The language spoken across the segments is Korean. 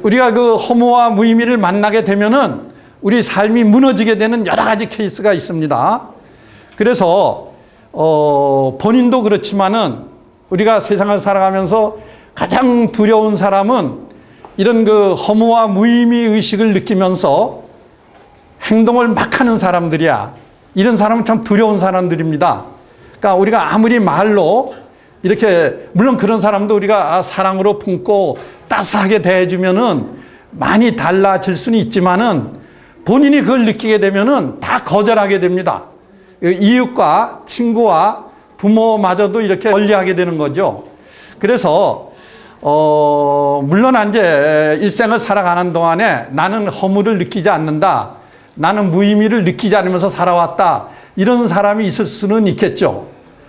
우리가 그 허무와 무의미를 만나게 되면은 우리 삶이 무너지게 되는 여러 가지 케이스가 있습니다. 그래서 본인도 그렇지만은 우리가 세상을 살아가면서 가장 두려운 사람은 이런 그 허무와 무의미 의식을 느끼면서 행동을 막 하는 사람들이야. 이런 사람은 참 두려운 사람들입니다. 그러니까 우리가 아무리 말로 이렇게, 물론 그런 사람도 우리가 사랑으로 품고 따스하게 대해주면은 많이 달라질 수는 있지만은 본인이 그걸 느끼게 되면은 다 거절하게 됩니다. 이웃과 친구와 부모마저도 이렇게 멀리하게 되는 거죠. 그래서 물론 이제 일생을 살아가는 동안에 나는 허무를 느끼지 않는다, 나는 무의미를 느끼지 않으면서 살아왔다, 이런 사람이 있을 수는 있겠죠.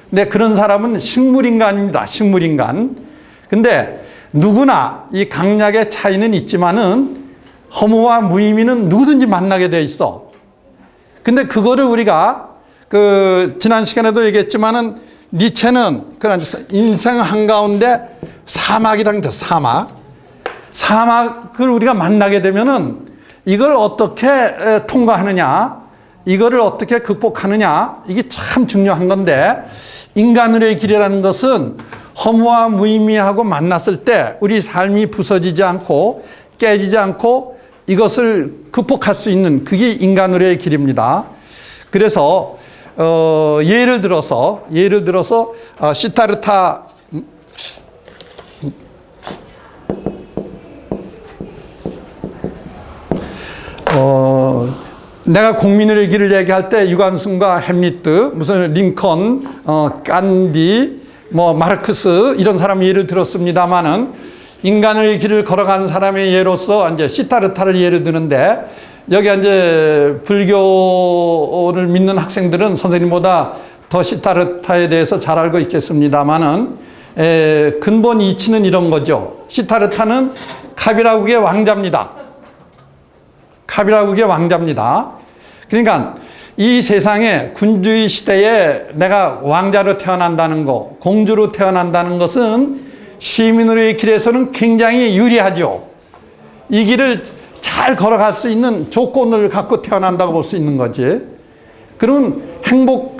근데 그런 사람은 식물인간입니다. 식물인간. 근데 누구나 이 강약의 차이는 있지만은 허무와 무의미는 누구든지 만나게 돼 있어. 근데 그거를 우리가 지난 시간에도 얘기했지만은 니체는 그런 인생 한가운데 사막이라는 게 사막을 우리가 만나게 되면은 이걸 어떻게 통과하느냐, 이거를 어떻게 극복하느냐, 이게 참 중요한 건데, 인간으로의 길이라는 것은 허무와 무의미하고 만났을 때 우리 삶이 부서지지 않고 깨지지 않고 이것을 극복할 수 있는, 그게 인간으로의 길입니다. 그래서 예를 들어서 시타르타 내가 공민의 길을 얘기할 때 유관순과 햄리트, 무슨 링컨, 간디, 마르크스 이런 사람 예를 들었습니다만은 인간의 길을 걸어간 사람의 예로서 이제 시타르타를 예를 드는데, 여기 이제 불교를 믿는 학생들은 선생님보다 더 시타르타에 대해서 잘 알고 있겠습니다만은 근본 이치는 이런 거죠. 시타르타는 카비라국의 왕자입니다. 카비라국의 왕자입니다. 그러니까 이 세상에 군주의 시대에 내가 왕자로 태어난다는 거, 공주로 태어난다는 것은 시민으로의 길에서는 굉장히 유리하죠. 이 길을 잘 걸어갈 수 있는 조건을 갖고 태어난다고 볼 수 있는 거지. 그러면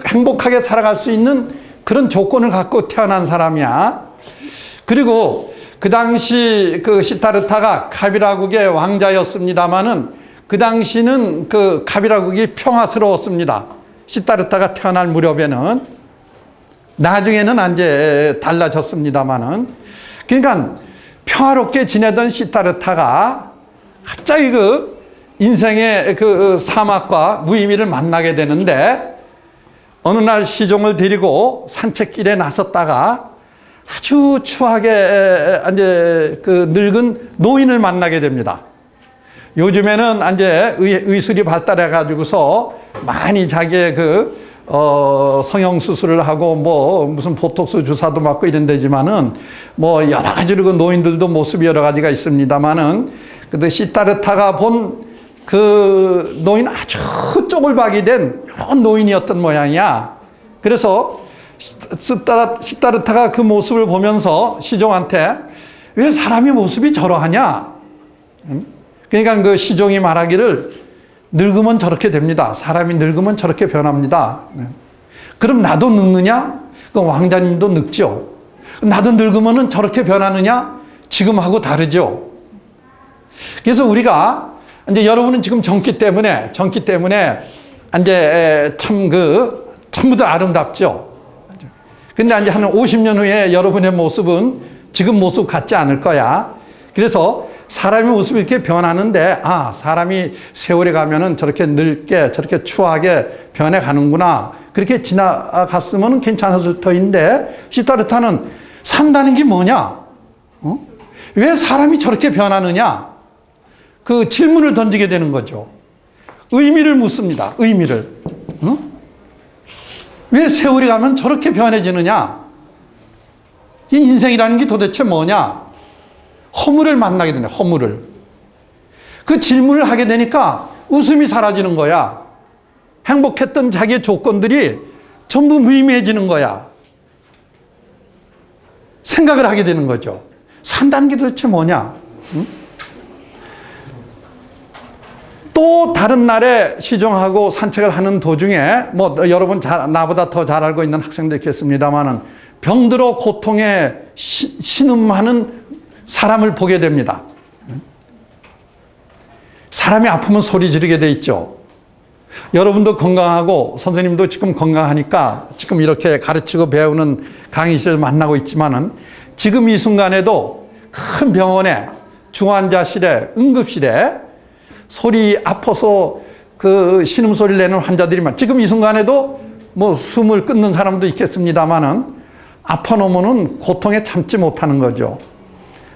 행복하게 살아갈 수 있는 그런 조건을 갖고 태어난 사람이야. 그리고 그 당시 그 시타르타가 카비라국의 왕자였습니다마는 그 당시는 그 카비라국이 평화스러웠습니다. 시타르타가 태어날 무렵에는. 나중에는 이제 달라졌습니다마는. 그러니까 평화롭게 지내던 시타르타가 갑자기 그 인생의 그 사막과 무의미를 만나게 되는데, 어느 날 시종을 데리고 산책길에 나섰다가 아주 추하게 이제 그 늙은 노인을 만나게 됩니다. 요즘에는 이제 의술이 발달해 가지고서 많이 자기의 성형수술을 하고 무슨 보톡스 주사도 맞고 이런 데지만은 여러 가지로 그 노인들도 모습이 여러 가지가 있습니다만은, 근데 시타르타가 본 그 노인 아주 쪼글박이 된 이런 노인이었던 모양이야. 그래서 시타르타가 그 모습을 보면서 시종한테 왜 사람이 모습이 저러하냐? 그러니까 그 시종이 말하기를 늙으면 저렇게 됩니다. 사람이 늙으면 저렇게 변합니다. 그럼 나도 늙느냐? 그 왕자님도 늙죠. 나도 늙으면 저렇게 변하느냐? 지금하고 다르죠. 그래서 우리가 이제 여러분은 지금 젊기 때문에 이제 전부들 아름답죠. 근데 이제 한 50년 후에 여러분의 모습은 지금 모습 같지 않을 거야. 그래서 사람의 모습이 이렇게 변하는데, 사람이 세월이 가면은 저렇게 늙게, 저렇게 추하게 변해가는구나. 그렇게 지나갔으면 괜찮았을 터인데, 시타르타는 산다는 게 뭐냐? 왜 사람이 저렇게 변하느냐? 그 질문을 던지게 되는 거죠. 의미를 묻습니다. 의미를. 왜 세월이 가면 저렇게 변해지느냐? 이 인생이라는 게 도대체 뭐냐? 허무를 만나게 되네, 허무를. 그 질문을 하게 되니까 웃음이 사라지는 거야. 행복했던 자기의 조건들이 전부 무의미해지는 거야. 생각을 하게 되는 거죠. 산다는 게 도대체 뭐냐? 또 다른 날에 시종하고 산책을 하는 도중에 뭐 여러분 나보다 더 잘 알고 있는 학생도 있겠습니다만은 병들어 고통에 신음하는 사람을 보게 됩니다. 사람이 아프면 소리 지르게 돼 있죠. 여러분도 건강하고 선생님도 지금 건강하니까 지금 이렇게 가르치고 배우는 강의실을 만나고 있지만은 지금 이 순간에도 큰 병원에 중환자실에 응급실에 소리 아파서 그 신음소리를 내는 환자들이 지금 이 순간에도 뭐 숨을 끊는 사람도 있겠습니다만은 아파 놓으면은 고통에 참지 못하는 거죠.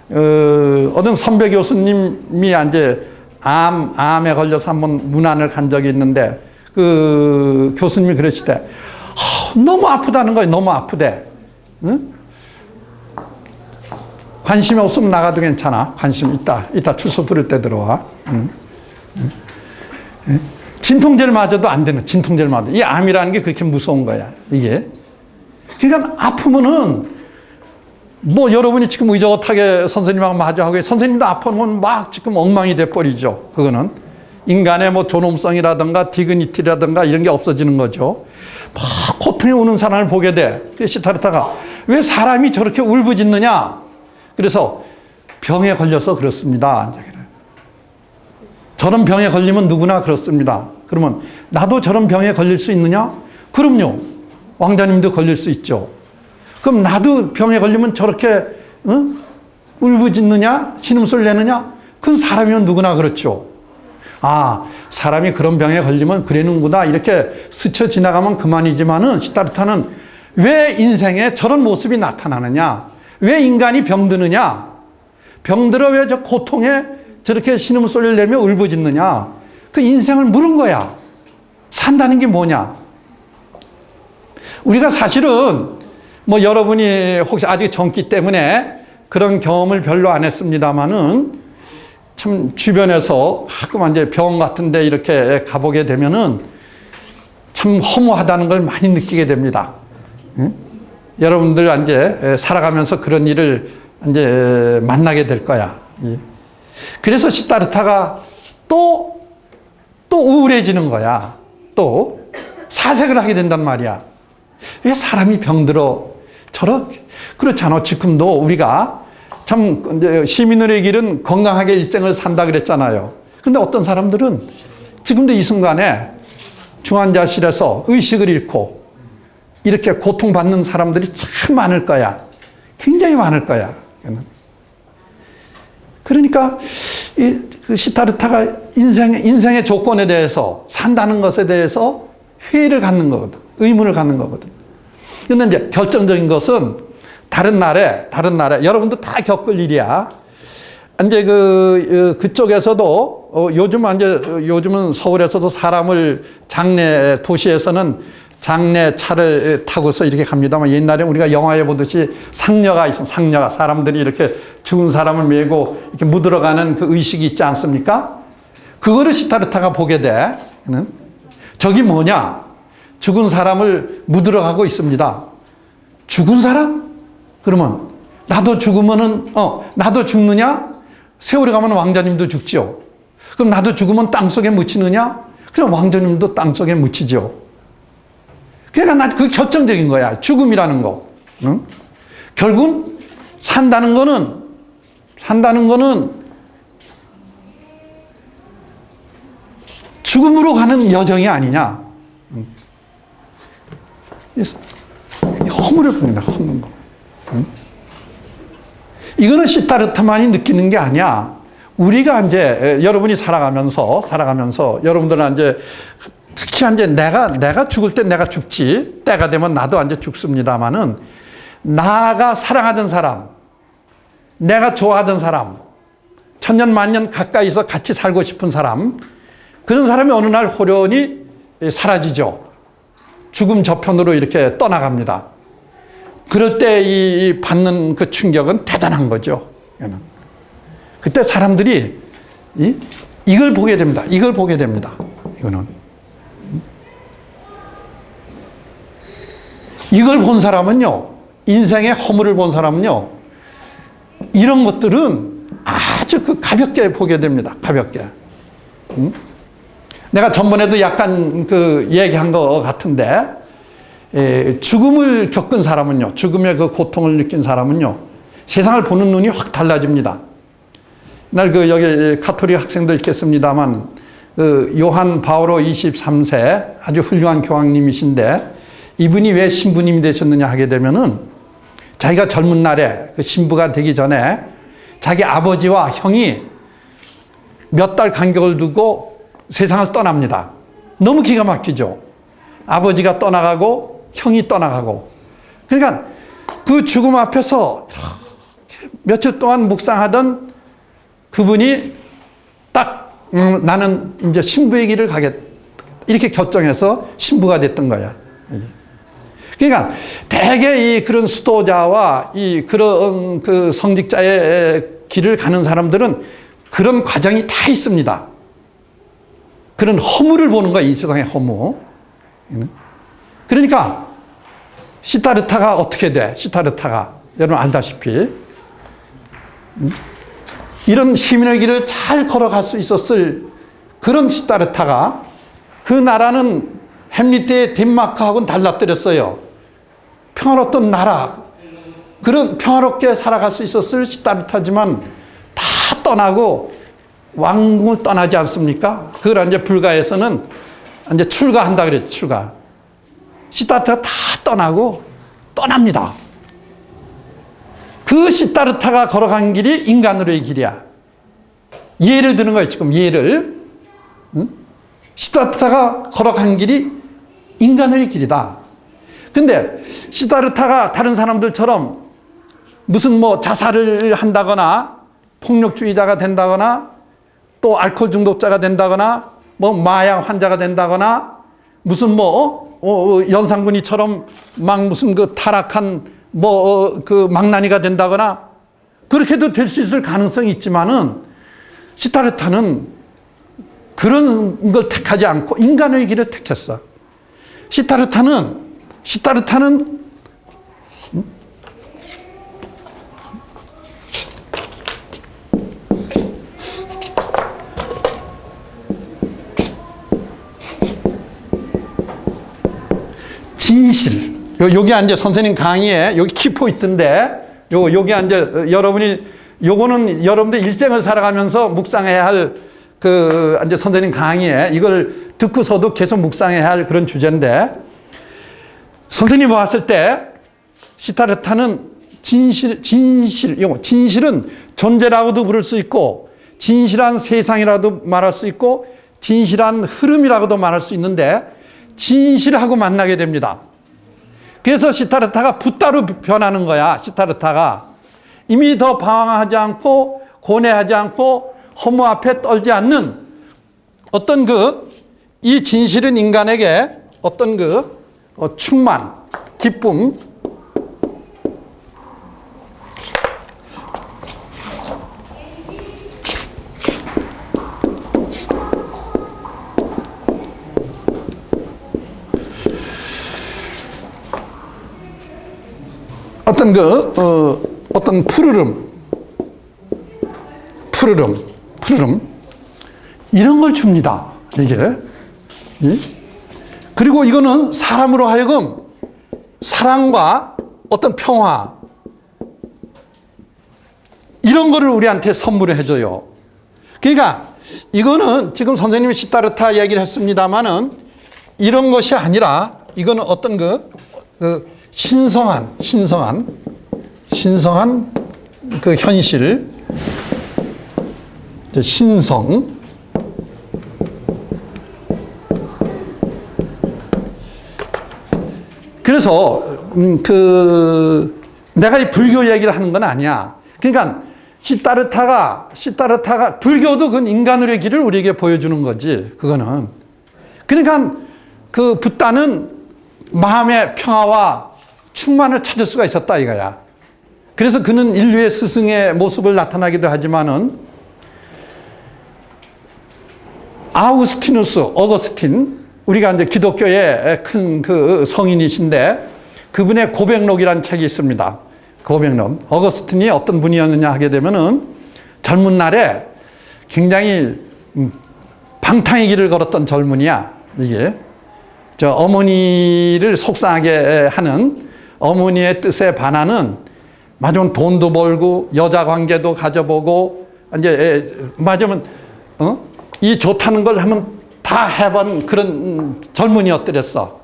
어떤 선배 교수님이 이제 암에 걸려서 한번 문안을 간 적이 있는데 그 교수님이 그러시대. 너무 아프다는 거예요. 너무 아프대. 응? 관심이 없으면 나가도 괜찮아. 관심 이따 출소 부를 때 들어와. 응? 응? 진통제를 맞아도 안 되는, 진통제를 맞아. 이 암이라는 게 그렇게 무서운 거야, 이게. 그러니까 아프면은 뭐 여러분이 지금 의젓하게 선생님하고 마주하고 선생님도 아프면 막 지금 엉망이 돼버리죠. 그거는 인간의 뭐 존엄성이라든가 디그니티라든가 이런 게 없어지는 거죠. 막 고통에 우는 사람을 보게 돼. 시타르타가 왜 사람이 저렇게 울부짖느냐? 그래서 병에 걸려서 그렇습니다. 저런 병에 걸리면 누구나 그렇습니다. 그러면 나도 저런 병에 걸릴 수 있느냐? 그럼요. 왕자님도 걸릴 수 있죠. 그럼 나도 병에 걸리면 저렇게 울부짖느냐? 신음소리 내느냐? 그건 사람이면 누구나 그렇죠. 아, 사람이 그런 병에 걸리면 그러는구나 이렇게 스쳐 지나가면 그만이지만은 시타르타는 왜 인생에 저런 모습이 나타나느냐? 왜 인간이 병드느냐? 병들어 왜 저 고통에 저렇게 신음소리를 내며 울부짖느냐? 그 인생을 물은 거야. 산다는 게 뭐냐? 우리가 사실은 뭐 여러분이 혹시 아직 젊기 때문에 그런 경험을 별로 안 했습니다만은 참 주변에서 가끔 이제 병원 같은 데 이렇게 가보게 되면은 참 허무하다는 걸 많이 느끼게 됩니다. 응? 여러분들 이제 살아가면서 그런 일을 이제 만나게 될 거야. 그래서 시타르타가 또 우울해지는 거야. 또 사색을 하게 된단 말이야. 왜 사람이 병들어 저렇게 그렇잖아. 지금도 우리가 참 시민들의 길은 건강하게 일생을 산다 그랬잖아요. 근데 어떤 사람들은 지금도 이 순간에 중환자실에서 의식을 잃고 이렇게 고통받는 사람들이 참 많을 거야. 굉장히 많을 거야. 그러니까 그 시타르타가 인생의 조건에 대해서 산다는 것에 대해서 회의를 갖는 거거든. 의문을 갖는 거거든. 근데 이제 결정적인 것은 다른 날에 여러분도 다 겪을 일이야. 이제 그쪽에서도 요즘은 서울에서도 사람을 장례 도시에서는 장례 차를 타고서 이렇게 갑니다만 옛날에 우리가 영화에 보듯이 상녀가 있으면 상녀가 사람들이 이렇게 죽은 사람을 메고 이렇게 묻으러 가는 그 의식이 있지 않습니까? 그거를 시타르타가 보게 돼. 저기 뭐냐? 죽은 사람을 묻으러 가고 있습니다. 죽은 사람? 그러면 나도 죽으면은 나도 죽느냐? 세월이 가면 왕자님도 죽죠. 그럼 나도 죽으면 땅속에 묻히느냐? 그럼 왕자님도 땅속에 묻히죠. 그러니까 그게 결정적인 거야. 죽음이라는 거. 응? 결국 산다는 거는 죽음으로 가는 여정이 아니냐. 허물을 봅니다. 헛는 거. 응? 이거는 시타르타만이 느끼는 게 아니야. 우리가 이제 여러분이 살아가면서 여러분들은 이제 특히 이제 내가 죽을 때 내가 죽지. 때가 되면 나도 이제 죽습니다만은 나가 사랑하던 사람, 내가 좋아하던 사람, 천년 만년 가까이서 같이 살고 싶은 사람, 그런 사람이 어느 날 호련히 사라지죠. 죽음 저편으로 이렇게 떠나갑니다. 그럴 때 이 받는 그 충격은 대단한 거죠. 그때 사람들이 이걸 보게 됩니다. 이거는. 이걸 본 사람은요, 인생의 허물을 본 사람은요, 이런 것들은 아주 아주 그 가볍게 보게 됩니다. 가볍게. 내가 전번에도 약간 그 얘기한 것 같은데, 죽음을 겪은 사람은요, 죽음의 그 고통을 느낀 사람은요, 세상을 보는 눈이 확 달라집니다. 날 그 여기 가톨릭 학생도 있겠습니다만, 그 요한 바오로 23세 아주 훌륭한 교황님이신데, 이분이 왜 신부님이 되셨느냐 하게 되면은, 자기가 젊은 날에 그 신부가 되기 전에 자기 아버지와 형이 몇 달 간격을 두고 세상을 떠납니다. 너무 기가 막히죠. 아버지가 떠나가고 형이 떠나가고. 그러니까 그 죽음 앞에서 이렇게 며칠 동안 묵상하던 그분이 딱 나는 이제 신부의 길을 가겠다 이렇게 결정해서 신부가 됐던 거야. 그러니까 대개 이 그런 수도자와 이 그런 그 성직자의 길을 가는 사람들은 그런 과정이 다 있습니다. 그런 허물을 보는 거야, 이 세상의 허무. 그러니까 시타르타가 어떻게 돼? 시타르타가 여러분 알다시피 이런 시민의 길을 잘 걸어갈 수 있었을 그런 시타르타가 그 나라는 햄릿의 덴마크하고는 달라뜨렸어요. 평화로웠던 나라, 그런 평화롭게 살아갈 수 있었을 시타르타지만 다 떠나고 왕궁을 떠나지 않습니까? 그걸 이제 불가에서는 이제 출가한다 그랬죠, 출가. 시타르타가 다 떠나고 떠납니다. 그 시타르타가 걸어간 길이 인간으로의 길이야. 예를 드는 거예요, 지금 예를. 응? 시타르타가 걸어간 길이 인간의 길이다. 근데 시타르타가 다른 사람들처럼 무슨 뭐 자살을 한다거나 폭력주의자가 된다거나 또 알코올 중독자가 된다거나 뭐 마약 환자가 된다거나 무슨 뭐 연상군이처럼 막 무슨 그 타락한 뭐 그 망나니가 된다거나 그렇게도 될 수 있을 가능성이 있지만은 시타르타는 그런 걸 택하지 않고 인간의 길을 택했어. 시타르타는 진실. 여기 이제 선생님 강의에 여기 키포인트인데 여기 이제 여러분이 요거는 여러분들 일생을 살아가면서 묵상해야 할 그 이제 선생님 강의에 이걸 듣고서도 계속 묵상해야 할 그런 주제인데 선생님이 봤을 때 시타르타는 진실은 존재라고도 부를 수 있고 진실한 세상이라도 말할 수 있고 진실한 흐름이라고도 말할 수 있는데 진실하고 만나게 됩니다. 그래서 시타르타가 붓다로 변하는 거야. 시타르타가 이미 더 방황하지 않고 고뇌하지 않고 허무 앞에 떨지 않는 어떤 이 진실은 인간에게 어떤 충만, 기쁨, 어떤 어떤 푸르름 이런 걸 줍니다. 이게. 그리고 이거는 사람으로 하여금 사랑과 어떤 평화 이런 거를 우리한테 선물을 해줘요. 그러니까 이거는 지금 선생님이 시타르타 얘기를 했습니다마는 이런 것이 아니라 이거는 어떤 신성한 그 현실, 신성. 그래서 내가 이 불교 얘기를 하는 건 아니야. 그러니까 시타르타가 불교도 그 인간의 길을 우리에게 보여주는 거지. 그거는. 그러니까 그 붓다는 마음의 평화와 충만을 찾을 수가 있었다 이거야. 그래서 그는 인류의 스승의 모습을 나타나기도 하지만은 어거스틴, 우리가 이제 기독교의 큰 그 성인이신데 그분의 고백록이라는 책이 있습니다. 고백록. 어거스틴이 어떤 분이었느냐 하게 되면은 젊은 날에 굉장히 방탕의 길을 걸었던 젊은이야. 이게 저 어머니를 속상하게 하는 어머니의 뜻에 반하는 맞으면 돈도 벌고 여자 관계도 가져보고 이제 맞으면 이 좋다는 걸 하면 다 해본 그런 젊은이였더랬어.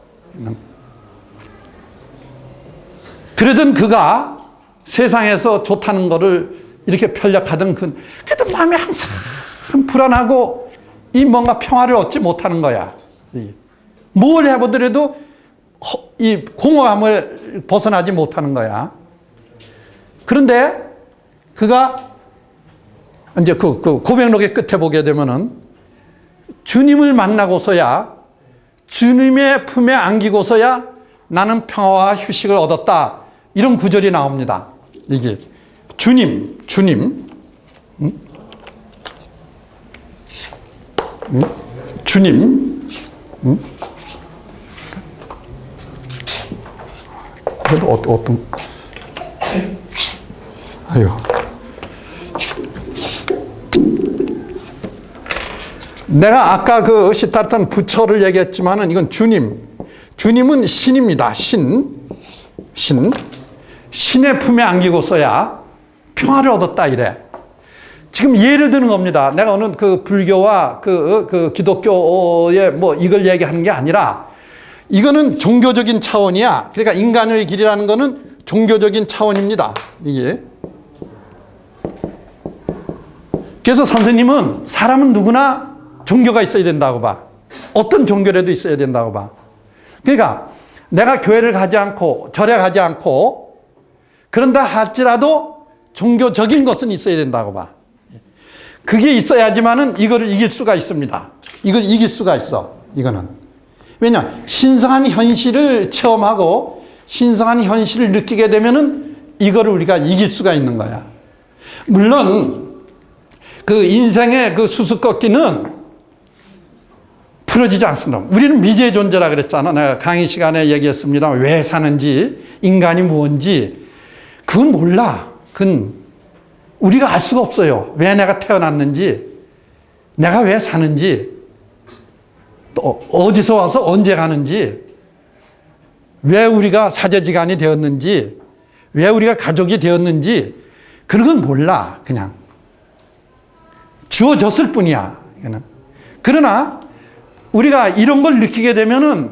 그러던 그가 세상에서 좋다는 거를 이렇게 편력하던 그래도 마음이 항상 불안하고 이 뭔가 평화를 얻지 못하는 거야. 뭘 해보더라도 이 공허함을 벗어나지 못하는 거야. 그런데 그가 이제 그 고백록의 끝에 보게 되면은 주님을 만나고서야 주님의 품에 안기고서야 나는 평화와 휴식을 얻었다. 이런 구절이 나옵니다. 이게 주님, 주님, 그래도 어떤, 아유. 내가 아까 그 시타르탄 부처를 얘기했지만은 이건 주님. 주님은 신입니다. 신의 품에 안기고서야 평화를 얻었다 이래. 지금 예를 드는 겁니다. 내가 어느 그 불교와 그 기독교의 뭐 이걸 얘기하는 게 아니라 이거는 종교적인 차원이야. 그러니까 인간의 길이라는 거는 종교적인 차원입니다. 이게. 그래서 선생님은 사람은 누구나 종교가 있어야 된다고 봐. 어떤 종교라도 있어야 된다고 봐. 그러니까 내가 교회를 가지 않고 절에 가지 않고 그런다 할지라도 종교적인 것은 있어야 된다고 봐. 그게 있어야지만은 이거를 이길 수가 있습니다. 이걸 이길 수가 있어. 이거는. 왜냐? 신성한 현실을 체험하고 신성한 현실을 느끼게 되면은 이거를 우리가 이길 수가 있는 거야. 물론 그 인생의 그 수수께끼는 풀어지지 않습니다. 우리는 미지의 존재라 그랬잖아. 내가 강의 시간에 얘기했습니다. 왜 사는지, 인간이 무엇인지 그건 몰라. 그건 우리가 알 수가 없어요. 왜 내가 태어났는지, 내가 왜 사는지, 또 어디서 와서 언제 가는지, 왜 우리가 사제지간이 되었는지, 왜 우리가 가족이 되었는지 그런 건 몰라. 그냥 주어졌을 뿐이야. 이거는. 그러나 우리가 이런 걸 느끼게 되면은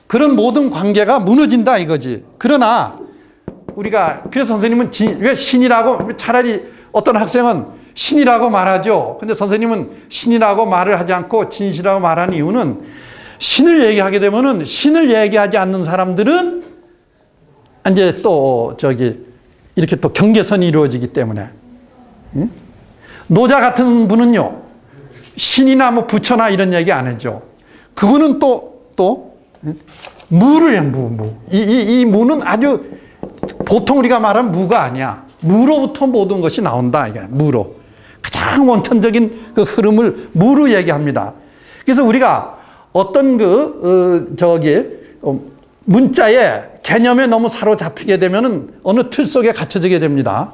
그런 모든 관계가 무너진다 이거지. 그러나 우리가 그래서 선생님은 왜 신이라고 차라리 어떤 학생은 신이라고 말하죠. 근데 선생님은 신이라고 말을 하지 않고 진실이라고 말하는 이유는 신을 얘기하게 되면은 신을 얘기하지 않는 사람들은 이제 또 이렇게 또 경계선이 이루어지기 때문에. 노자 같은 분은요, 신이나 뭐 부처나 이런 얘기 안 해죠. 그분은 또 무를 해, 무. 이 무는 아주 보통 우리가 말하는 무가 아니야. 무로부터 모든 것이 나온다. 이게 무로. 가장 원천적인 그 흐름을 무로 얘기합니다. 그래서 우리가 어떤 문자의 개념에 너무 사로잡히게 되면은 어느 틀 속에 갇혀지게 됩니다.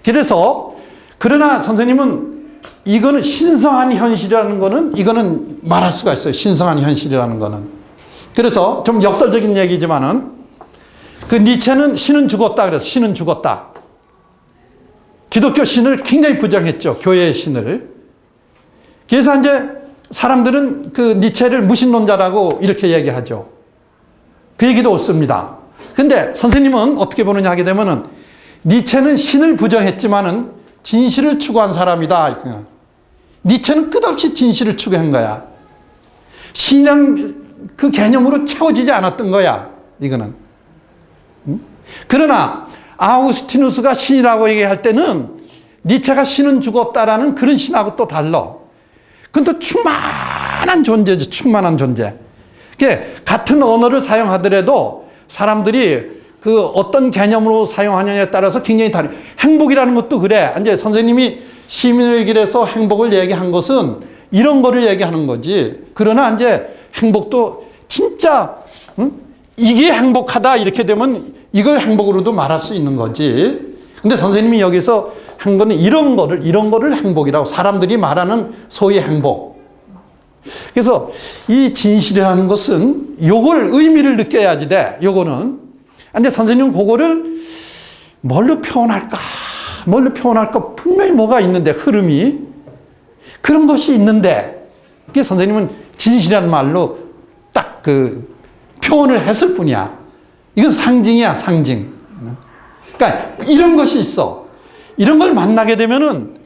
그래서 그러나 선생님은 이거는 신성한 현실이라는 거는 이거는 말할 수가 있어요. 신성한 현실이라는 거는. 그래서 좀 역설적인 얘기지만은 그 니체는 신은 죽었다 그래서 신은 죽었다. 기독교 신을 굉장히 부정했죠. 교회의 신을. 그래서 이제 사람들은 그 니체를 무신론자라고 이렇게 얘기하죠. 그 얘기도 옳습니다. 근데 선생님은 어떻게 보느냐 하게 되면은 니체는 신을 부정했지만은 진실을 추구한 사람이다. 니체는 끝없이 진실을 추구한 거야. 신이란 그 개념으로 채워지지 않았던 거야. 이거는. 그러나 아우구스티누스가 신이라고 얘기할 때는 니체가 신은 죽었다라는 그런 신하고 또 달라. 그건 또 충만한 존재죠. 충만한 존재. 같은 언어를 사용하더라도 사람들이 그 어떤 개념으로 사용하느냐에 따라서 굉장히 다르. 행복이라는 것도 그래. 이제 선생님이 시민의 길에서 행복을 얘기한 것은 이런 거를 얘기하는 거지. 그러나 이제 행복도 진짜 이게 행복하다 이렇게 되면 이걸 행복으로도 말할 수 있는 거지. 근데 선생님이 여기서 한 거는 이런 거를 행복이라고 사람들이 말하는 소위 행복. 그래서 이 진실이라는 것은 요걸 의미를 느껴야지 돼. 요거는. 근데 선생님은 그거를 뭘로 표현할까? 분명히 뭐가 있는데, 흐름이. 그런 것이 있는데, 그게 선생님은 진실이라는 말로 딱 그 표현을 했을 뿐이야. 이건 상징이야, 상징. 그러니까 이런 것이 있어. 이런 걸 만나게 되면은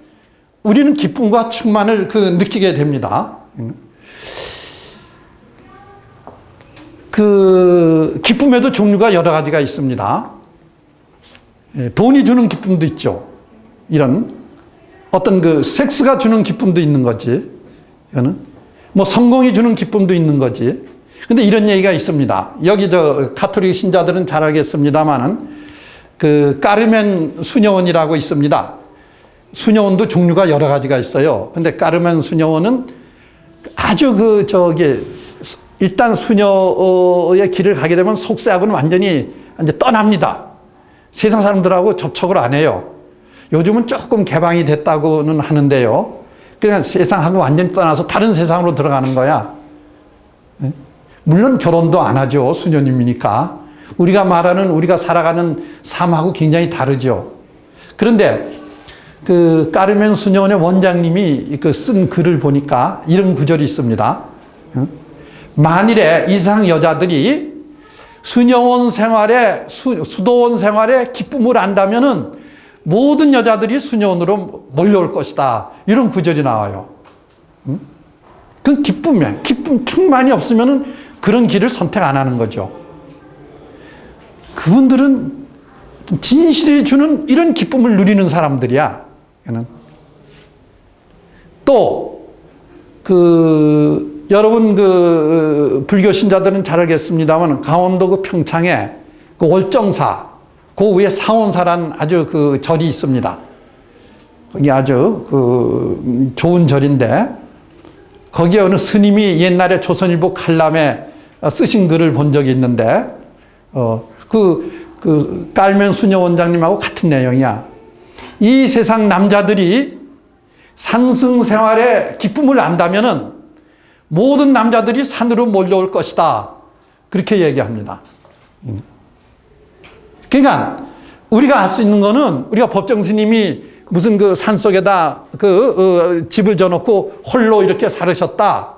우리는 기쁨과 충만을 느끼게 됩니다. 기쁨에도 종류가 여러 가지가 있습니다. 돈이 주는 기쁨도 있죠. 이런 어떤 섹스가 주는 기쁨도 있는 거지. 이거는 뭐 성공이 주는 기쁨도 있는 거지. 근데 이런 얘기가 있습니다. 여기 가톨릭 신자들은 잘 알겠습니다만은 까르멘 수녀원이라고 있습니다. 수녀원도 종류가 여러 가지가 있어요. 근데 까르멘 수녀원은 아주 일단 수녀의 길을 가게 되면 속세하고는 완전히 이제 떠납니다. 세상 사람들하고 접촉을 안 해요. 요즘은 조금 개방이 됐다고는 하는데요. 그냥 세상하고 완전히 떠나서 다른 세상으로 들어가는 거야. 물론 결혼도 안 하죠. 수녀님이니까. 우리가 살아가는 삶하고 굉장히 다르죠. 그런데 까르멘 수녀원의 원장님이 쓴 글을 보니까 이런 구절이 있습니다. 만일에 이상 여자들이 수녀원 생활에, 수도원 생활에 기쁨을 안다면은 모든 여자들이 수녀원으로 몰려올 것이다. 이런 구절이 나와요. 그건 기쁨이야. 기쁨 충만이 없으면은 그런 길을 선택 안 하는 거죠. 그분들은 진실이 주는 이런 기쁨을 누리는 사람들이야. 또, 여러분 불교 신자들은 잘 알겠습니다만 강원도 평창에 월정사, 그 위에 상원사란 아주 절이 있습니다. 거기 아주 좋은 절인데, 거기에 어느 스님이 옛날에 조선일보 칼럼에 쓰신 글을 본 적이 있는데, 깔면 수녀 원장님하고 같은 내용이야. 이 세상 남자들이 산승 생활에 기쁨을 안다면은 모든 남자들이 산으로 몰려올 것이다. 그렇게 얘기합니다. 그러니까 우리가 알 수 있는 거는 우리가 법정 스님이 무슨 산 속에다 집을 져놓고 홀로 이렇게 살으셨다.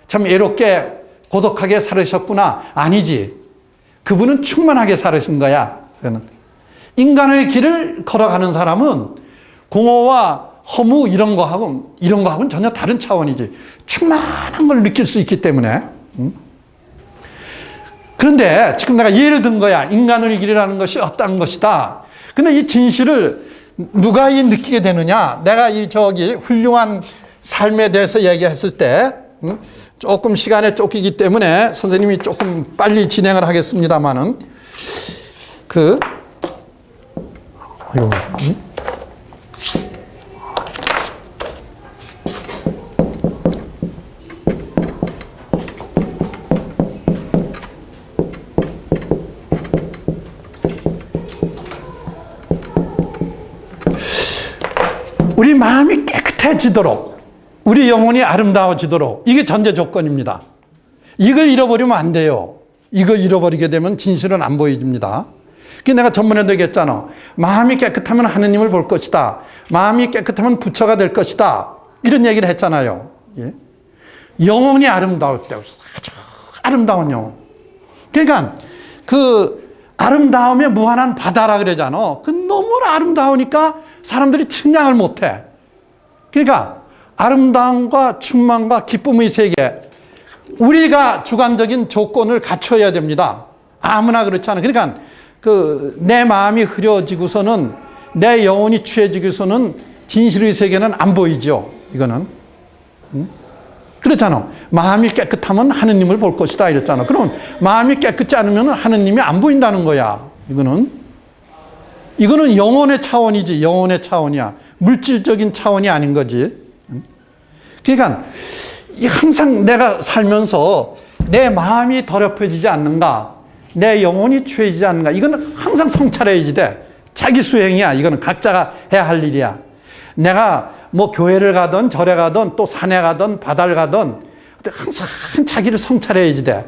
참 애롭게 고독하게 살으셨구나. 아니지. 그분은 충만하게 살으신 거야. 인간의 길을 걸어가는 사람은 공허와 허무 이런 거하고는 전혀 다른 차원이지. 충만한 걸 느낄 수 있기 때문에. 그런데 지금 내가 예를 든 거야. 인간의 길이라는 것이 어떤 것이다. 근데 이 진실을 누가 느끼게 되느냐. 내가 훌륭한 삶에 대해서 얘기했을 때 조금 시간에 쫓기기 때문에 선생님이 조금 빨리 진행을 하겠습니다만은 우리 마음이 깨끗해지도록, 우리 영혼이 아름다워지도록, 이게 전제 조건입니다. 이걸 잃어버리면 안 돼요. 이걸 잃어버리게 되면 진실은 안 보여집니다. 그게 내가 전번에도 얘기했잖아. 마음이 깨끗하면 하느님을 볼 것이다. 마음이 깨끗하면 부처가 될 것이다. 이런 얘기를 했잖아요. 예? 영혼이 아름다울 때, 아주 아름다운 영혼. 그러니까 아름다움의 무한한 바다라 그러잖아. 너무 아름다우니까 사람들이 측량을 못해. 그러니까 아름다움과 충만과 기쁨의 세계, 우리가 주관적인 조건을 갖춰야 됩니다. 아무나 그렇지 않아. 그러니까 내 마음이 흐려지고서는, 내 영혼이 취해지고서는 진실의 세계는 안 보이죠. 이거는. 그렇잖아. 마음이 깨끗하면 하느님을 볼 것이다 이랬잖아. 그럼 마음이 깨끗지 않으면 하느님이 안 보인다는 거야. 이거는 영혼의 차원이지. 영혼의 차원이야. 물질적인 차원이 아닌 거지. 그러니까 항상 내가 살면서 내 마음이 더럽혀지지 않는가, 내 영혼이 취해지지 않는가, 이건 항상 성찰해야지 돼. 자기 수행이야. 이거는 각자가 해야 할 일이야. 내가 뭐 교회를 가든 절에 가든 또 산에 가든 바다를 가든 항상 자기를 성찰해야지 돼.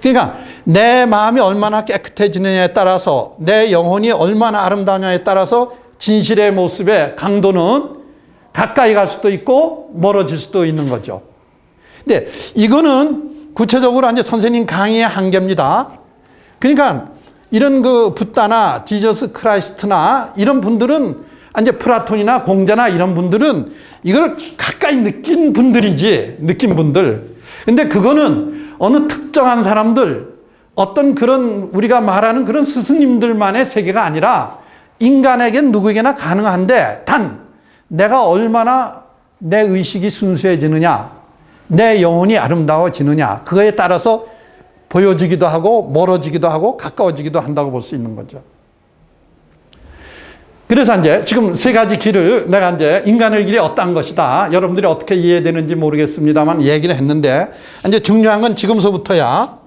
그러니까 내 마음이 얼마나 깨끗해지느냐에 따라서 내 영혼이 얼마나 아름다우냐에 따라서 진실의 모습의 강도는 가까이 갈 수도 있고 멀어질 수도 있는 거죠. 근데 이거는 구체적으로 이제 선생님 강의의 한계입니다. 그러니까 이런 그 붓다나 지저스 크라이스트나 이런 분들은 이제 플라톤이나 공자나 이런 분들은 이걸 가까이 느낀 분들이지, 느낀 분들. 근데 그거는 어느 특정한 사람들, 어떤 그런 우리가 말하는 그런 스승님들만의 세계가 아니라 인간에겐 누구에게나 가능한데 단 내가 얼마나 내 의식이 순수해지느냐, 내 영혼이 아름다워지느냐, 그거에 따라서 보여지기도 하고 멀어지기도 하고 가까워지기도 한다고 볼 수 있는 거죠. 그래서 이제 지금 세 가지 길을 내가 이제 인간의 길이 어떠한 것이다. 여러분들이 어떻게 이해되는지 모르겠습니다만 얘기를 했는데 이제 중요한 건 지금서부터야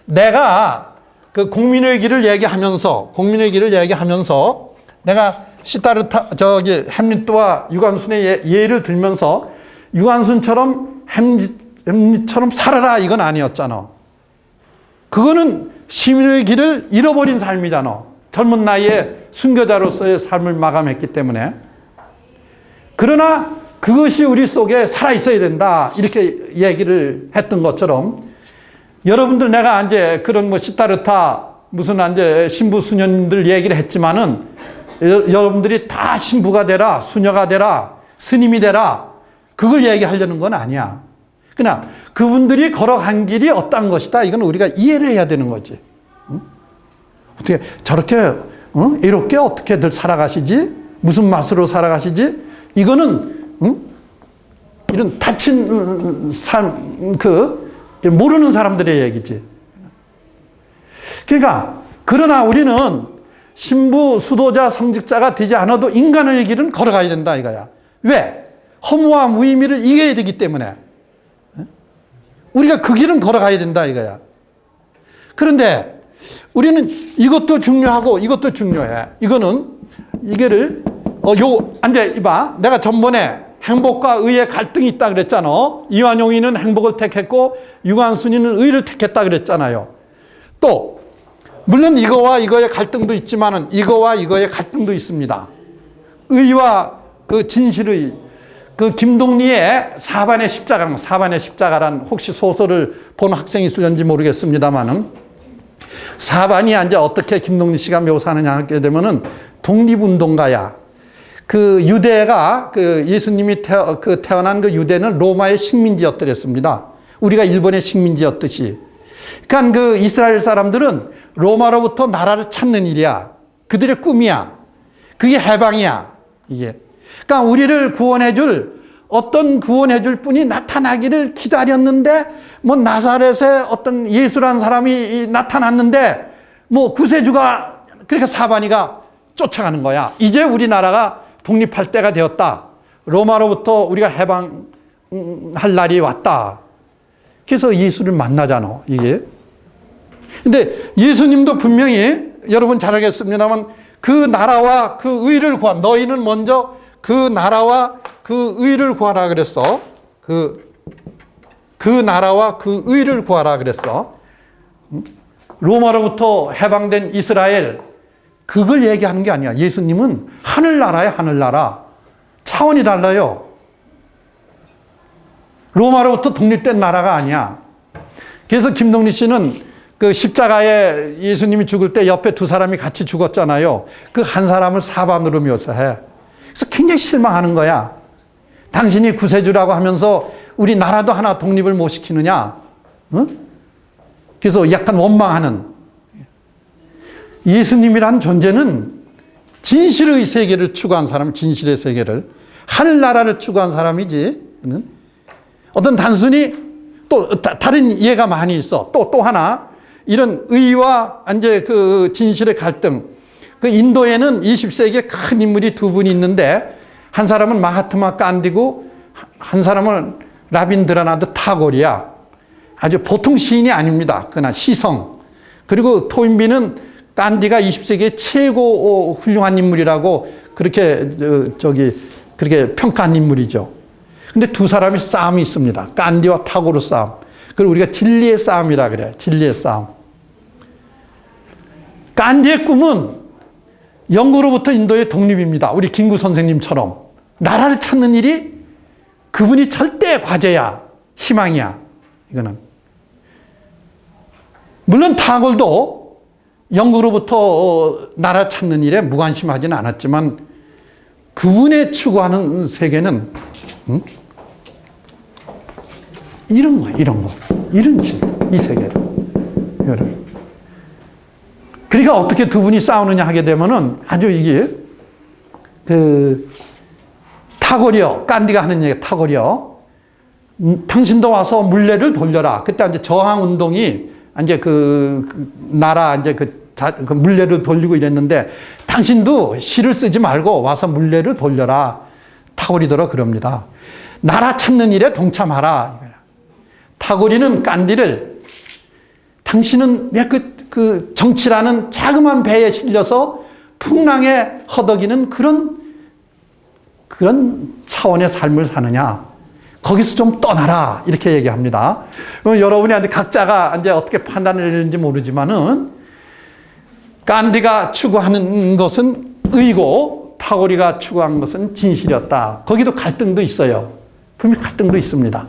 내가 그 공민의 길을 얘기하면서 내가 시타르타 햄릿과 유관순의 예를 들면서 유관순처럼 햄릿처럼 살아라 이건 아니었잖아. 그거는 시민의 길을 잃어버린 삶이잖아. 젊은 나이에 순교자로서의 삶을 마감했기 때문에. 그러나 그것이 우리 속에 살아있어야 된다. 이렇게 얘기를 했던 것처럼 여러분들 내가 이제 그런 뭐 시타르타 무슨 이제 신부 수녀님들 얘기를 했지만은 여러분들이 다 신부가 되라, 수녀가 되라, 스님이 되라. 그걸 얘기하려는 건 아니야. 그러나 그분들이 걸어간 길이 어떤 것이다. 이건 우리가 이해를 해야 되는 거지. 응? 어떻게 저렇게 이렇게 어떻게들 살아가시지? 무슨 맛으로 살아가시지? 이거는 이런 다친 삶 모르는 사람들의 얘기지. 그러니까 그러나 우리는 신부, 수도자, 성직자가 되지 않아도 인간의 길은 걸어가야 된다 이거야. 왜? 허무와 무의미를 이겨야 되기 때문에. 우리가 그 길은 걸어가야 된다 이거야. 그런데 우리는 이것도 중요하고 이것도 중요해. 이거는 이게를 이제 이봐. 내가 전번에 행복과 의의 갈등이 있다 그랬잖아. 이완용이는 행복을 택했고 유관순이는 의를 택했다 그랬잖아요. 또 물론 이거와 이거의 갈등도 있지만은 이거와 이거의 갈등도 있습니다. 의와 그 진실의 그 김동리의 사반의 십자가란 혹시 소설을 본 학생이 있을는지 모르겠습니다만은 사반이 이제 어떻게 김동리 씨가 묘사하느냐 하게 되면은 독립운동가야. 그 유대가 그 예수님이 태어난 그 유대는 로마의 식민지였더랬습니다. 우리가 일본의 식민지였듯이. 그러니까 그 이스라엘 사람들은 로마로부터 나라를 찾는 일이야. 그들의 꿈이야. 그게 해방이야. 이게. 그러니까 우리를 구원해줄 어떤 구원해줄 분이 나타나기를 기다렸는데 뭐 나사렛에 어떤 예수라는 사람이 나타났는데 뭐 구세주가 그러니까 사바니가 쫓아가는 거야. 이제 우리나라가 독립할 때가 되었다. 로마로부터 우리가 해방할 날이 왔다. 그래서 예수를 만나잖아. 이게. 근데 예수님도 분명히 여러분 잘 알겠습니다만 그 나라와 그 의를 구한 너희는 먼저 그 나라와 그 의를 구하라 그랬어. 그 나라와 그 의를 구하라 그랬어. 로마로부터 해방된 이스라엘 그걸 얘기하는 게 아니야. 예수님은 하늘나라야 하늘나라. 차원이 달라요. 로마로부터 독립된 나라가 아니야. 그래서 김동리 씨는 그 십자가에 예수님이 죽을 때 옆에 두 사람이 같이 죽었잖아요. 그 한 사람을 사반으로 묘사해. 그래서 굉장히 실망하는 거야. 당신이 구세주라고 하면서 우리 나라도 하나 독립을 못 시키느냐? 응? 그래서 약간 원망하는. 예수님이란 존재는 진실의 세계를 추구한 사람, 진실의 세계를. 하늘나라를 추구한 사람이지. 어떤 단순히 또 다른 예가 많이 있어. 또 하나. 이런 의와 이제 그 진실의 갈등. 그 인도에는 20세기에 큰 인물이 두 분이 있는데 한 사람은 마하트마 간디고 한 사람은 라빈드라나드 타골이야. 아주 보통 시인이 아닙니다. 그러나 시성. 그리고 토인비는 간디가 20세기의 최고 훌륭한 인물이라고 그렇게 그렇게 평가한 인물이죠. 근데 두 사람이 싸움이 있습니다. 간디와 타고르 싸움. 그걸 우리가 진리의 싸움이라 그래요. 진리의 싸움. 간디의 꿈은 영국으로부터 인도의 독립입니다. 우리 김구 선생님처럼 나라를 찾는 일이 그분이 절대 과제야, 희망이야. 이거는 물론 타골도 영국으로부터 나라 찾는 일에 무관심하지는 않았지만 그분의 추구하는 세계는 이런 거, 이런 이 세계를. 그러니까 어떻게 두 분이 싸우느냐 하게 되면은 아주 이게 타골이요, 간디가 하는 얘기 타골이요. 당신도 와서 물레를 돌려라. 그때 이제 저항 운동이 이제 나라 이제 그 물레를 돌리고 이랬는데 당신도 시를 쓰지 말고 와서 물레를 돌려라. 타고리더라 그럽니다. 나라 찾는 일에 동참하라. 타고리는 간디를 당신은 왜 그 정치라는 자그마한 배에 실려서 풍랑에 허덕이는 그런 차원의 삶을 사느냐. 거기서 좀 떠나라. 이렇게 얘기합니다. 여러분이 이제 각자가 이제 어떻게 판단을 내리는지 모르지만은 간디가 추구하는 것은 의고 타고리가 추구한 것은 진실이었다. 거기도 갈등도 있어요. 분명히 갈등도 있습니다.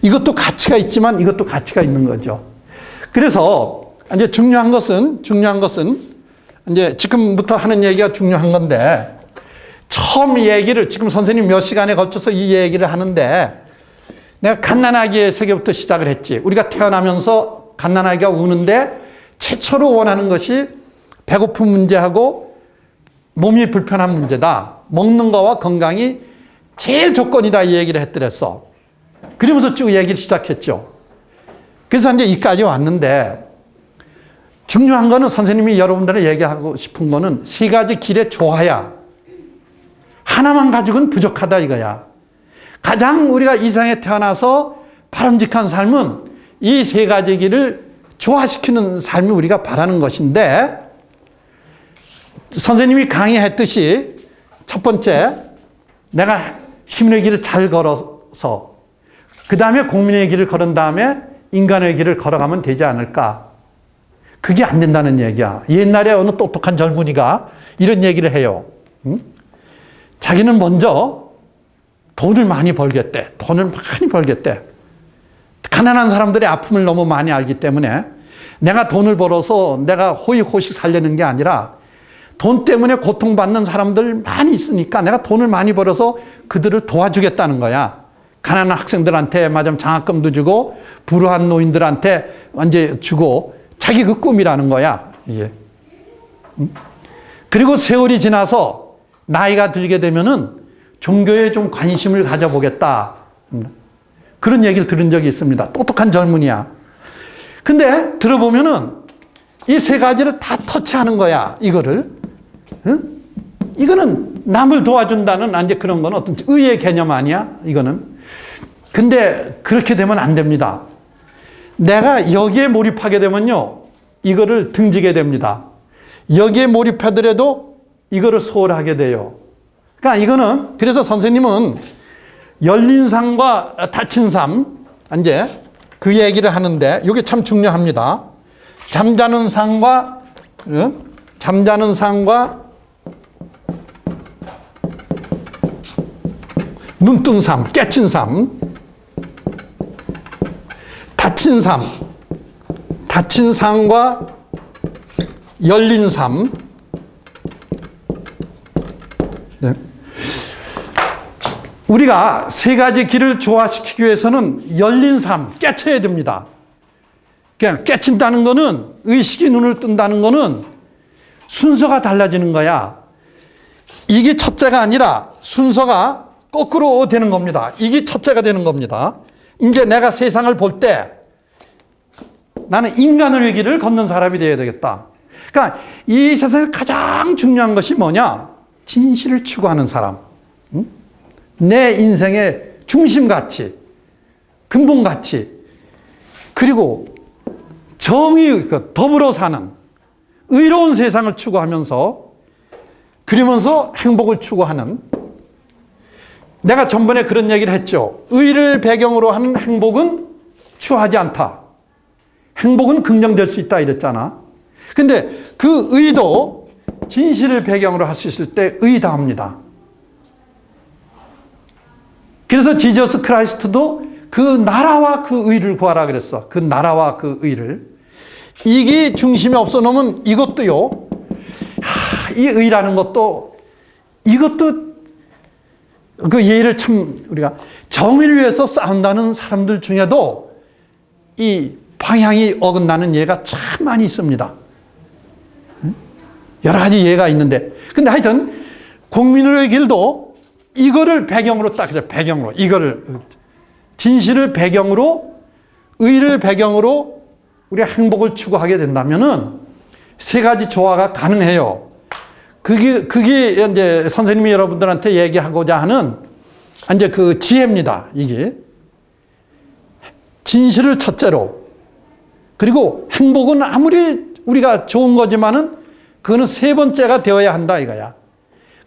이것도 가치가 있지만 이것도 가치가 있는 거죠. 그래서 이제 중요한 것은 이제 지금부터 하는 얘기가 중요한 건데 처음 얘기를 지금 선생님 몇 시간에 걸쳐서 이 얘기를 하는데 내가 갓난아기의 세계부터 시작을 했지. 우리가 태어나면서 갓난아기가 우는데 최초로 원하는 것이 배고픈 문제하고 몸이 불편한 문제다. 먹는 거와 건강이 제일 조건이다 이 얘기를 했더랬어. 그러면서 쭉 얘기를 시작했죠. 그래서 이제 이까지 왔는데 중요한 거는 선생님이 여러분들에게 얘기하고 싶은 거는 세 가지 길의 조화야. 하나만 가지고는 부족하다 이거야. 가장 우리가 이 세상에 태어나서 바람직한 삶은 이 세 가지 길을 조화시키는 삶이 우리가 바라는 것인데 선생님이 강의했듯이 첫 번째 내가 시민의 길을 잘 걸어서 그 다음에 공민의 길을 걸은 다음에 인간의 길을 걸어가면 되지 않을까. 그게 안 된다는 얘기야. 옛날에 어느 똑똑한 젊은이가 이런 얘기를 해요. 자기는 먼저 돈을 많이 벌겠대. 돈을 많이 벌겠대. 가난한 사람들의 아픔을 너무 많이 알기 때문에 내가 돈을 벌어서 내가 호의호식 살려는 게 아니라 돈 때문에 고통받는 사람들 많이 있으니까 내가 돈을 많이 벌어서 그들을 도와주겠다는 거야. 가난한 학생들한테 마침 장학금도 주고 불우한 노인들한테 이제 주고 자기 그 꿈이라는 거야. 이게. 그리고 세월이 지나서 나이가 들게 되면은 종교에 좀 관심을 가져보겠다. 그런 얘기를 들은 적이 있습니다. 똑똑한 젊은이야. 근데 들어보면은 이 세 가지를 다 터치하는 거야. 이거를. 응? 이거는 남을 도와준다는 이제 그런 건 어떤 의의 개념 아니야? 이거는. 근데 그렇게 되면 안 됩니다. 내가 여기에 몰입하게 되면요. 이거를 등지게 됩니다. 여기에 몰입하더라도 이거를 소홀하게 돼요. 그러니까 이거는 그래서 선생님은 열린 삶과 닫힌 삶 이제 그 얘기를 하는데 이게 참 중요합니다. 잠자는 삶과 눈뜬 삶, 깨친 삶, 닫힌 삶과 열린 삶. 네. 우리가 세 가지 길을 조화시키기 위해서는 열린 삶, 깨쳐야 됩니다. 그냥 깨친다는 거는 의식이 눈을 뜬다는 거는 순서가 달라지는 거야. 이게 첫째가 아니라 순서가 거꾸로 되는 겁니다. 이게 첫째가 되는 겁니다. 이제 내가 세상을 볼 때 나는 인간의 길을 걷는 사람이 되어야 되겠다. 그러니까 이 세상에서 가장 중요한 것이 뭐냐? 진실을 추구하는 사람. 응? 내 인생의 중심가치, 근본가치, 그리고 정의, 더불어 사는 의로운 세상을 추구하면서 그러면서 행복을 추구하는, 내가 전번에 그런 얘기를 했죠. 의를 배경으로 하는 행복은 추하지 않다. 행복은 긍정될 수 있다 이랬잖아. 근데 그 의도 진실을 배경으로 할 수 있을 때 의다합니다. 그래서 지저스 크라이스트도 그 나라와 그 의를 구하라 그랬어. 그 나라와 그 의를. 이게 중심에 없어 놓으면 이것도요, 이 의라는 것도, 이것도 그 예를 참, 우리가 정의를 위해서 싸운다는 사람들 중에도 이 방향이 어긋나는 예가 참 많이 있습니다. 여러 가지 예가 있는데, 근데 하여튼 공민의 길도 이거를 배경으로 딱, 배경으로, 이거를, 진실을 배경으로, 의를 배경으로 우리가 행복을 추구하게 된다면은 세 가지 조화가 가능해요. 그게 이제 선생님이 여러분들한테 얘기하고자 하는 이제 그 지혜입니다. 이게. 진실을 첫째로. 그리고 행복은 아무리 우리가 좋은 거지만은 그거는 세 번째가 되어야 한다 이거야.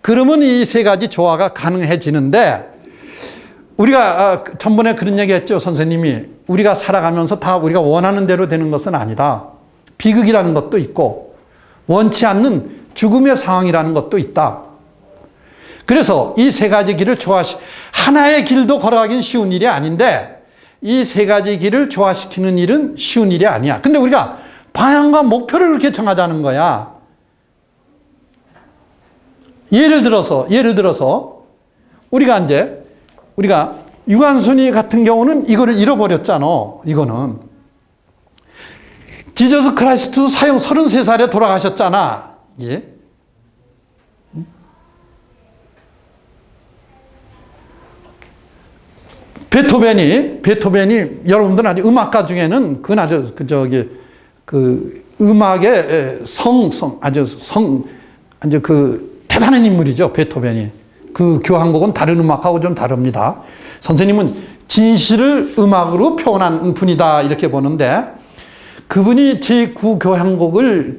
그러면 이 세 가지 조화가 가능해지는데, 우리가 전번에 그런 얘기 했죠. 선생님이 우리가 살아가면서 다 우리가 원하는 대로 되는 것은 아니다. 비극이라는 것도 있고 원치 않는 죽음의 상황이라는 것도 있다. 그래서 이 세 가지 길을 하나의 길도 걸어가긴 쉬운 일이 아닌데 이 세 가지 길을 조화시키는 일은 쉬운 일이 아니야. 근데 우리가 방향과 목표를 그렇게 정하자는 거야. 예를 들어서 우리가 유관순이 같은 경우는 이거를 잃어버렸잖아. 이거는 지저스 크라이스트도 사형 33살에 돌아가셨잖아. 예? 베토벤이 여러분들 아주 음악가 중에는 그건 아주 그 음악의 아주 그 대단한 인물이죠. 베토벤이. 그 교향곡은 다른 음악하고 좀 다릅니다. 선생님은 진실을 음악으로 표현한 분이다 이렇게 보는데, 그분이 제9 교향곡을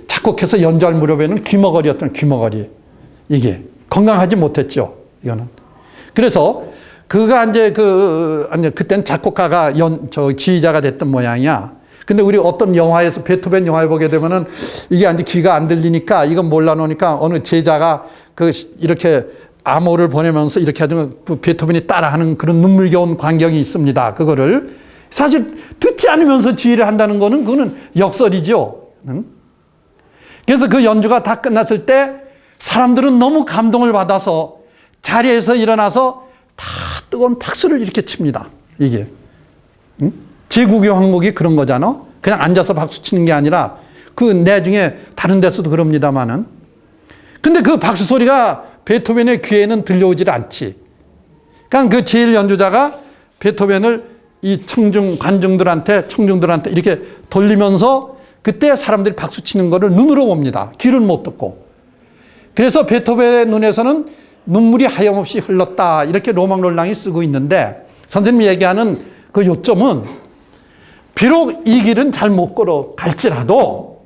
작곡해서 연주할 무렵에는 귀머거리였던 귀머거리. 이게 건강하지 못했죠. 이거는. 그래서 그가 이제 그때는 작곡가가 지휘자가 됐던 모양이야. 근데 우리 어떤 영화에서 베토벤 영화에 보게 되면은 이게 이제 귀가 안 들리니까 이건 몰라놓으니까 어느 제자가 이렇게 암호를 보내면서 이렇게 해서 베토벤이 따라하는 그런 눈물겨운 광경이 있습니다. 그거를 사실 듣지 않으면서 지휘를 한다는 거는 그거는 역설이죠. 그래서 그 연주가 다 끝났을 때 사람들은 너무 감동을 받아서 자리에서 일어나서 다 뜨거운 박수를 이렇게 칩니다. 이게. 제9교향곡이 그런 거잖아. 그냥 앉아서 박수 치는 게 아니라 그 내중에 다른 데서도 그럽니다만은. 근데 그 박수 소리가 베토벤의 귀에는 들려오질 않지. 그러니까 그 제일 연주자가 베토벤을 이 청중들한테 이렇게 돌리면서 그때 사람들이 박수 치는 거를 눈으로 봅니다. 귀를 못 듣고. 그래서 베토벤의 눈에서는 눈물이 하염없이 흘렀다. 이렇게 로망롤랑이 쓰고 있는데, 선생님이 얘기하는 그 요점은 비록 이 길은 잘 못 걸어갈지라도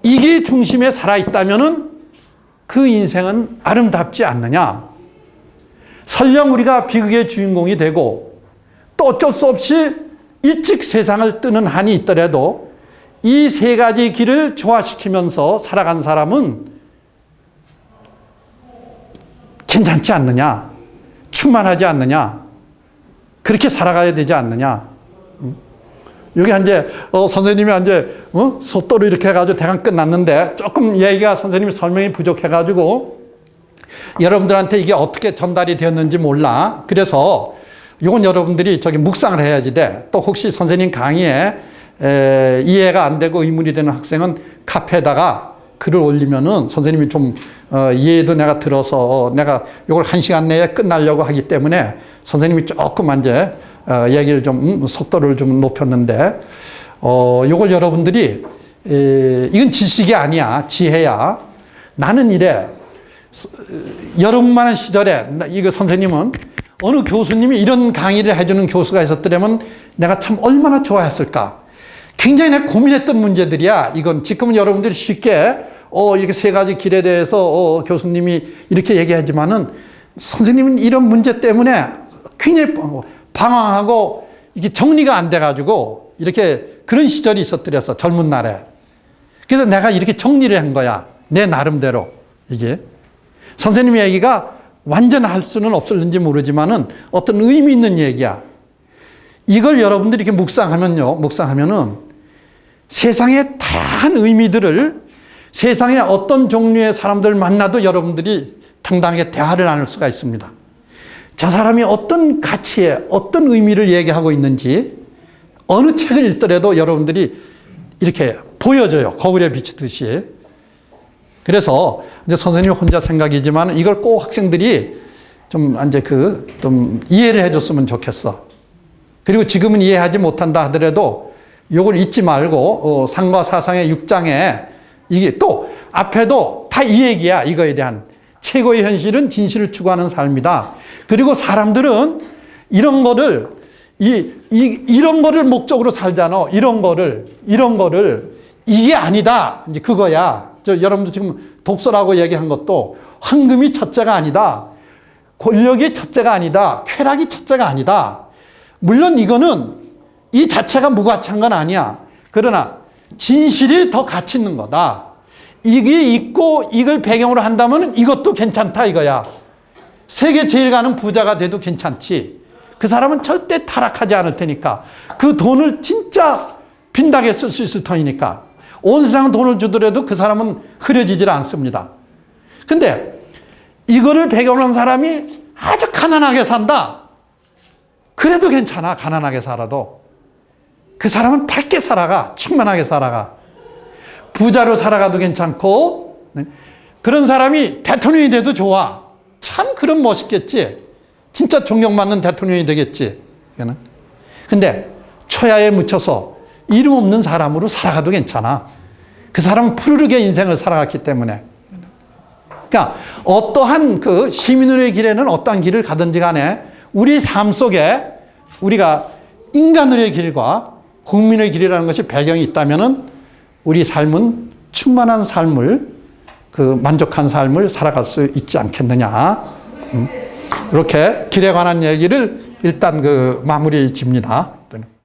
이게 중심에 살아있다면은 그 인생은 아름답지 않느냐. 설령 우리가 비극의 주인공이 되고 또 어쩔 수 없이 일찍 세상을 뜨는 한이 있더라도 이 세 가지 길을 조화시키면서 살아간 사람은 괜찮지 않느냐. 충만하지 않느냐. 그렇게 살아가야 되지 않느냐. 여기 이제 선생님이 이제 속도로 이렇게 해가지고 대강 끝났는데 조금 얘기가 선생님이 설명이 부족해가지고 여러분들한테 이게 어떻게 전달이 되었는지 몰라. 그래서 이건 여러분들이 묵상을 해야지 돼. 또 혹시 선생님 강의에 이해가 안 되고 의문이 되는 학생은 카페에다가 글을 올리면은 선생님이 좀 이해도 내가 들어서 내가 이걸 1시간 내에 끝나려고 하기 때문에 선생님이 조금 이제 얘기를 좀 속도를 좀 높였는데, 요걸 여러분들이 이건 지식이 아니야. 지혜야. 나는 이래. 여러분만한 시절에 이거 선생님은 어느 교수님이 이런 강의를 해주는 교수가 있었더라면 내가 참 얼마나 좋아했을까. 굉장히 내가 고민했던 문제들이야. 이건 지금은 여러분들이 쉽게 이렇게 세 가지 길에 대해서 교수님이 이렇게 얘기하지만은 선생님은 이런 문제 때문에 굉장히 방황하고 이게 정리가 안 돼가지고 이렇게 그런 시절이 있었더랬어. 젊은 날에. 그래서 내가 이렇게 정리를 한 거야. 내 나름대로. 이게. 선생님의 얘기가 완전 할 수는 없을는지 모르지만은 어떤 의미 있는 얘기야. 이걸 여러분들이 이렇게 묵상하면은 세상의 다양한 의미들을 세상에 어떤 종류의 사람들 만나도 여러분들이 당당하게 대화를 나눌 수가 있습니다. 저 사람이 어떤 가치에 어떤 의미를 얘기하고 있는지 어느 책을 읽더라도 여러분들이 이렇게 보여져요. 거울에 비치듯이. 그래서 이제 선생님 혼자 생각이지만 이걸 꼭 학생들이 좀 이해를 해줬으면 좋겠어. 그리고 지금은 이해하지 못한다 하더라도 이걸 잊지 말고 상과 사상의 6장에 이게 또 앞에도 다 이 얘기야. 이거에 대한 최고의 현실은 진실을 추구하는 삶이다. 그리고 사람들은 이런 거를 이런 거를 목적으로 살잖아. 이런 거를 이게 아니다. 이제 그거야. 여러분들 지금 독서라고 얘기한 것도 황금이 첫째가 아니다. 권력이 첫째가 아니다. 쾌락이 첫째가 아니다. 물론 이거는 이 자체가 무가치한 건 아니야. 그러나 진실이 더 가치 있는 거다. 이게 있고 이걸 배경으로 한다면 이것도 괜찮다 이거야. 세계 제일 가는 부자가 돼도 괜찮지. 그 사람은 절대 타락하지 않을 테니까. 그 돈을 진짜 빈다게 쓸 수 있을 터이니까. 온 세상 돈을 주더라도 그 사람은 흐려지질 않습니다. 근데 이거를 배경으로 한 사람이 아주 가난하게 산다. 그래도 괜찮아. 가난하게 살아도. 그 사람은 밝게 살아가. 충만하게 살아가. 부자로 살아가도 괜찮고 그런 사람이 대통령이 돼도 좋아. 참 그럼 멋있겠지. 진짜 존경받는 대통령이 되겠지. 근데 초야에 묻혀서 이름 없는 사람으로 살아가도 괜찮아. 그 사람은 푸르르게 인생을 살아갔기 때문에. 그러니까 어떠한 그 시민의 길에는 어떠한 길을 가든지 간에 우리 삶 속에 우리가 인간의 길과 국민의 길이라는 것이 배경이 있다면은 우리 삶은 충만한 삶을 만족한 삶을 살아갈 수 있지 않겠느냐. 이렇게 길에 관한 얘기를 일단 마무리 집니다.